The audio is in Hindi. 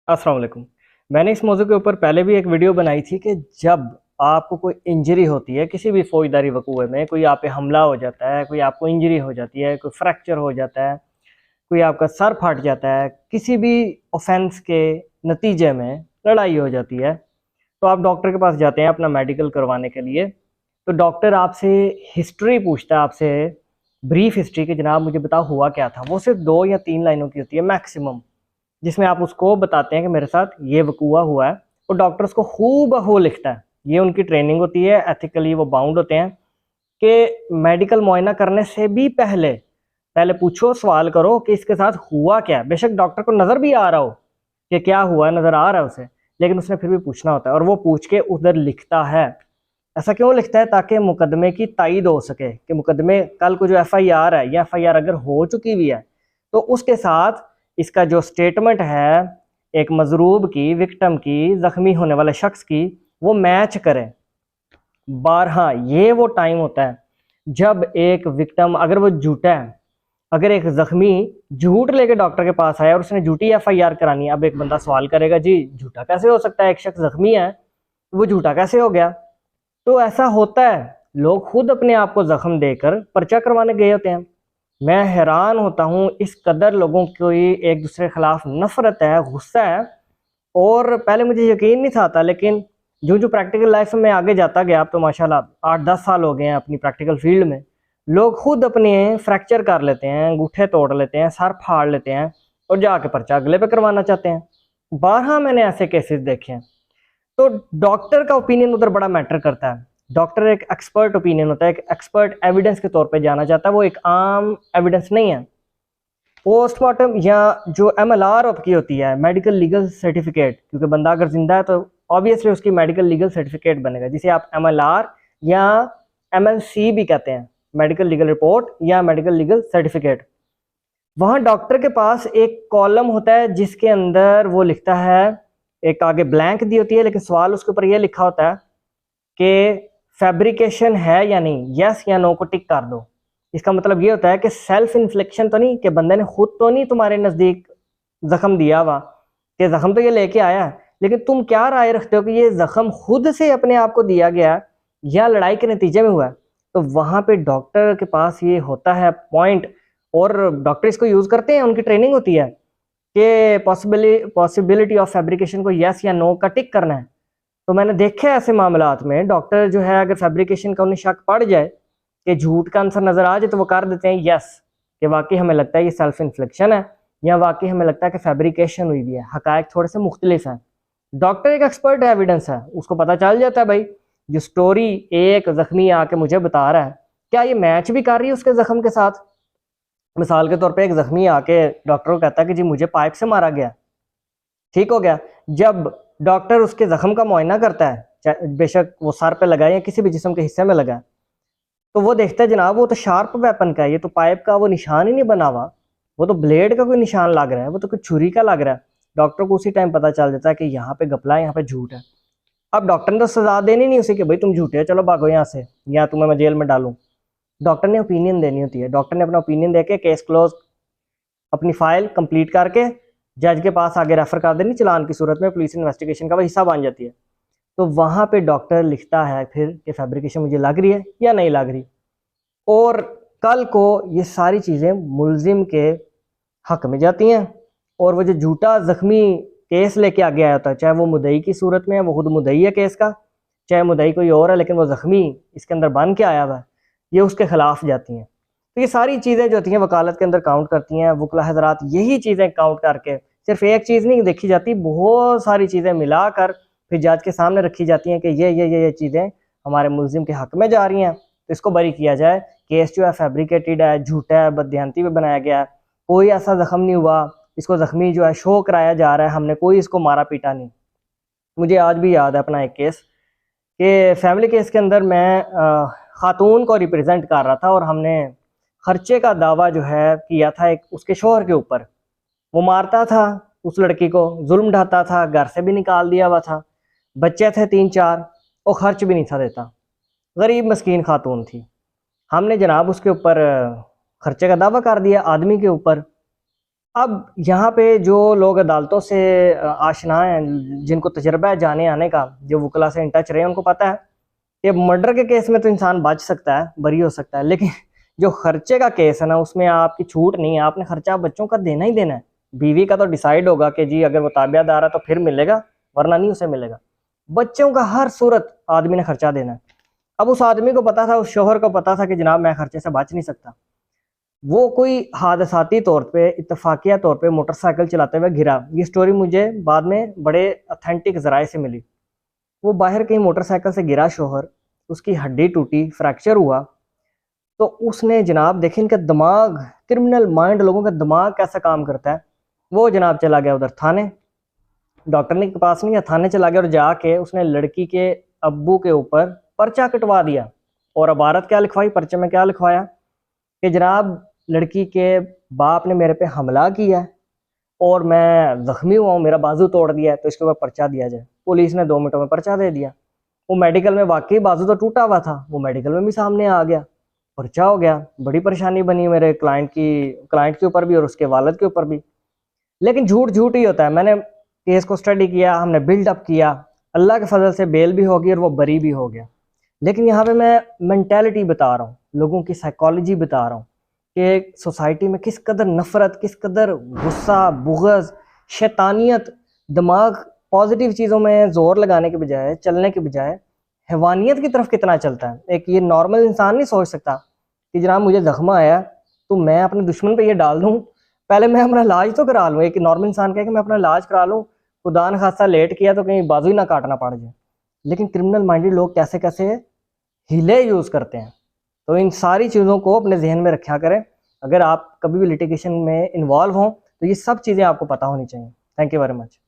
अस्सलाम वालेकुम। मैंने इस मौजू के ऊपर पहले भी एक वीडियो बनाई थी कि जब आपको कोई इंजरी होती है किसी भी फौजदारी वकूए में, कोई आप पे हमला हो जाता है, कोई आपको इंजरी हो जाती है, कोई फ्रैक्चर हो जाता है, कोई आपका सर फट जाता है, किसी भी ऑफेंस के नतीजे में लड़ाई हो जाती है, तो आप डॉक्टर के पास जाते हैं अपना मेडिकल करवाने के लिए। तो डॉक्टर आपसे हिस्ट्री पूछता है, आपसे ब्रीफ हिस्ट्री कि जनाब मुझे बताओ हुआ क्या था। वो सिर्फ 2 या 3 लाइनों की होती है मैक्सिमम, जिसमें आप उसको बताते हैं कि मेरे साथ ये वकूआ हुआ है, और डॉक्टर उसको हूबहू लिखता है। ये उनकी ट्रेनिंग होती है, एथिकली वो बाउंड होते हैं कि मेडिकल मुआयना करने से भी पहले पहले पूछो, सवाल करो कि इसके साथ हुआ क्या है। बेशक डॉक्टर को नज़र भी आ रहा हो कि क्या हुआ, नज़र आ रहा है उसे, लेकिन उसने फिर भी पूछना होता है, और वो पूछ के उधर लिखता है। ऐसा क्यों लिखता है? ताकि मुकदमे की तायद हो सके कि मुकदमे कल को जो FIR है या FIR अगर हो चुकी हुई है तो उसके साथ इसका जो स्टेटमेंट है एक मजरूब की, विक्टिम की, जख्मी होने वाले शख्स की, वो मैच करें। बारहा ये वो टाइम होता है जब एक विक्टिम, अगर वो झूठा है, अगर एक जख्मी झूठ लेके डॉक्टर के पास आया और उसने झूठी FIR करानी है, अब एक बंदा सवाल करेगा जी झूठा कैसे हो सकता है, एक शख्स जख्मी है वो झूठा कैसे हो गया? तो ऐसा होता है, लोग खुद अपने आप को जख्म देकर पर्चा करवाने गए होते हैं। मैं हैरान होता हूँ, इस कदर लोगों की एक दूसरे के खिलाफ नफरत है, गुस्सा है। और पहले मुझे यकीन नहीं था आता, लेकिन जो जो प्रैक्टिकल लाइफ में आगे जाता गया, अब तो माशाल्लाह 8-10 साल हो गए हैं अपनी प्रैक्टिकल फील्ड में, लोग खुद अपने फ्रैक्चर कर लेते हैं, अंगूठे तोड़ लेते हैं, सर फाड़ लेते हैं और जाके पर्चा अगले पे करवाना चाहते हैं। बारहा मैंने ऐसे केसेस देखे हैं। तो डॉक्टर का ओपिनियन उधर बड़ा मैटर करता है। डॉक्टर एक एक्सपर्ट ओपिनियन होता है, एक एक्सपर्ट एविडेंस के तौर पे जाना जाता है, वो एक आम एविडेंस नहीं है। पोस्टमार्टम या जो MLR की होती है, मेडिकल लीगल सर्टिफिकेट, क्योंकि बंदा अगर जिंदा है तो ऑब्वियसली उसकी मेडिकल लीगल सर्टिफिकेट बनेगा, जिसे आप MLR या MLC भी कहते हैं, मेडिकल लीगल रिपोर्ट या मेडिकल लीगल सर्टिफिकेट। वहाँ डॉक्टर के पास एक कॉलम होता है जिसके अंदर वो लिखता है, एक आगे ब्लैंक दी होती है लेकिन सवाल उसके ऊपर ये लिखा होता है कि फैब्रिकेशन है या नहीं, यस या नो को टिक कर दो। इसका मतलब ये होता है कि सेल्फ इन्फ्लिक्शन तो नहीं, कि बंदे ने खुद तो नहीं तुम्हारे नज़दीक जख्म दिया हुआ, कि जख्म तो ये लेके आया है, लेकिन तुम क्या राय रखते हो कि ये जख्म खुद से अपने आप को दिया गया या लड़ाई के नतीजे में हुआ है? तो वहाँ पे डॉक्टर के पास ये होता है पॉइंट, और डॉक्टर इसको यूज़ करते हैं, उनकी ट्रेनिंग होती है कि पॉसिबिलिटी ऑफ फैब्रिकेशन को यस या नो का टिक करना है। तो मैंने देखे ऐसे मामलात में डॉक्टर जो है, अगर फैब्रिकेशन का उन्हें शक पड़ जाए कि झूठ का आंसर नजर आ जाए, तो वो कर देते हैं यस, कि वाकई हमें लगता है ये सेल्फ इन्फ्लिक्शन है, या वाकई हमें लगता है कि फैब्रिकेशन हुई भी है। हकायक थोड़े से मुख्तलिफ हैं। डॉक्टर एक एक्सपर्ट एविडेंस है, उसको पता चल जाता है भाई जो स्टोरी एक जख्मी आके मुझे बता रहा है, क्या ये मैच भी कर रही है उसके जख्म के साथ। मिसाल के तौर पे एक जख्मी आके डॉक्टर को कहता है कि जी मुझे पाइप से मारा गया, ठीक हो गया। जब डॉक्टर उसके जख्म का मुआयना करता है, बेशक वो सर पे लगा या किसी भी जिस्म के हिस्से में लगा, तो वो देखता है जनाब वो तो शार्प वेपन का है, ये तो पाइप का वो निशान ही नहीं बना हुआ, वो तो ब्लेड का कोई निशान लग रहा है, वो तो कोई छुरी का लग रहा है। डॉक्टर को उसी टाइम पता चल जाता है कि यहाँ पे घपला है, यहाँ पे झूठ है। अब डॉक्टर ने तो सजा देनी नहीं उसे कि भाई तुम झूठे हो, चलो भागो यहाँ से, या तुम्हें मैं जेल में डालूं। डॉक्टर ने ओपिनियन देनी होती है। डॉक्टर ने अपना ओपिनियन देके केस क्लोज, अपनी फाइल कंप्लीट करके जज के पास आगे रेफर कर देनी, चलान की सूरत में पुलिस इन्वेस्टिगेशन का वो हिस्सा बन जाती है। तो वहाँ पे डॉक्टर लिखता है फिर कि फैब्रिकेशन मुझे लग रही है या नहीं लग रही, और कल को ये सारी चीज़ें मुलजिम के हक में जाती हैं। और वो जो झूठा जख्मी केस लेके आगे आया होता है, चाहे वो मुद्दई की सूरत में है, वो खुद मुद्दई है केस का, चाहे मुद्दई कोई और है लेकिन वो जख्मी इसके अंदर बन के आया हुआ है, ये उसके खिलाफ जाती हैं। तो ये सारी चीज़ें जो होती हैं वकालत के अंदर काउंट करती हैं। वकला हज़रात यही चीज़ें काउंट करके, सिर्फ एक चीज़ नहीं देखी जाती, बहुत सारी चीज़ें मिलाकर फिर जज के सामने रखी जाती हैं कि ये चीज़ें हमारे मुलजिम के हक में जा रही हैं, तो इसको बरी किया जाए। केस जो है फैब्रिकेटेड है, झूठा है, बददियानती में बनाया गया है, कोई ऐसा जख्म नहीं हुआ, इसको जख्मी जो है शो कराया जा रहा है, हमने कोई इसको मारा पीटा नहीं। मुझे आज भी याद है अपना एक केस, कि फैमिली केस के अंदर मैं खातून को रिप्रेजेंट कर रहा था, और हमने खर्चे का दावा जो है किया था एक उसके शोहर के ऊपर। वो मारता था उस लड़की को, जुल्म ढाता था, घर से भी निकाल दिया हुआ था, बच्चे थे 3-4, और खर्च भी नहीं था देता। गरीब मस्कीन खातून थी। हमने जनाब उसके ऊपर खर्चे का दावा कर दिया आदमी के ऊपर। अब यहाँ पे जो लोग अदालतों से आशना हैं, जिनको तजर्बा है जाने आने का, जो वकला से इन टच रहे हैं, उनको पता है कि मर्डर के केस में तो इंसान बच सकता है, बरी हो सकता है, लेकिन जो खर्चे का केस है ना, उसमें आपकी छूट नहीं है। आपने खर्चा बच्चों का देना ही देना है। बीवी का तो डिसाइड होगा कि जी अगर वो ताबियादार है तो फिर मिलेगा, वरना नहीं उसे मिलेगा। बच्चों का हर सूरत आदमी ने खर्चा देना है। अब उस आदमी को पता था, उस शोहर को पता था कि जनाब मैं खर्चे से बच नहीं सकता। वो कोई हादसाती तौर पे, इत्तफाकिया तौर पे मोटरसाइकिल चलाते हुए गिरा। ये स्टोरी मुझे बाद में बड़े अथेंटिक जराए से मिली। वो बाहर कहीं मोटरसाइकिल से गिरा शोहर, उसकी हड्डी टूटी, फ्रैक्चर हुआ। तो उसने जनाब देखे इनका दिमाग, क्रिमिनल माइंड, लोगों का दिमाग कैसा काम करता है। वो जनाब चला गया उधर थाने, डॉक्टर के पास नहीं, थाने चला गया और जाके उसने लड़की के अब्बू के ऊपर पर्चा कटवा दिया। और अबारत क्या लिखवाई, पर्चे में क्या लिखवाया कि जनाब लड़की के बाप ने मेरे पे हमला किया है और मैं जख्मी हुआ हूँ, मेरा बाजू तोड़ दिया है, तो इसके ऊपर पर्चा दिया जाए। पुलिस ने 2 मिनटों में पर्चा दे दिया। वो मेडिकल में वाकई बाजू तो टूटा हुआ था, वो मेडिकल में भी सामने आ गया, पर्चा हो गया। बड़ी परेशानी बनी मेरे क्लाइंट के ऊपर भी और उसके वालिद के ऊपर भी। लेकिन झूठ झूठ ही होता है। मैंने केस को स्टडी किया, हमने बिल्डअप किया, अल्लाह के फजल से बेल भी होगी और वो बरी भी हो गया। लेकिन यहाँ पे मैं मेंटेलिटी बता रहा हूँ, लोगों की साइकोलॉजी बता रहा हूँ कि सोसाइटी में किस कदर नफरत, किस कदर गुस्सा, बुग़्ज़, शैतानियत, दिमाग पॉजिटिव चीज़ों में ज़ोर लगाने के बजाय, चलने के बजाय हैवानियत की तरफ कितना चलता है। एक ये नॉर्मल इंसान नहीं सोच सकता कि जनाब मुझे जख्म आया तो मैं अपने दुश्मन पे ये डाल दूँ, पहले मैं अपना इलाज तो करा लूँ। एक नॉर्मल इंसान कहे कि मैं अपना इलाज करा लूँ, खुदा न खासा लेट किया तो कहीं बाजू ही ना काटना पड़ जाए। लेकिन क्रिमिनल माइंडेड लोग कैसे कैसे हीले यूज़ करते हैं। तो इन सारी चीज़ों को अपने जहन में रखा करें। अगर आप कभी भी लिटिगेशन में इन्वॉल्व हों तो ये सब चीज़ें आपको पता होनी चाहिए। Thank you very much.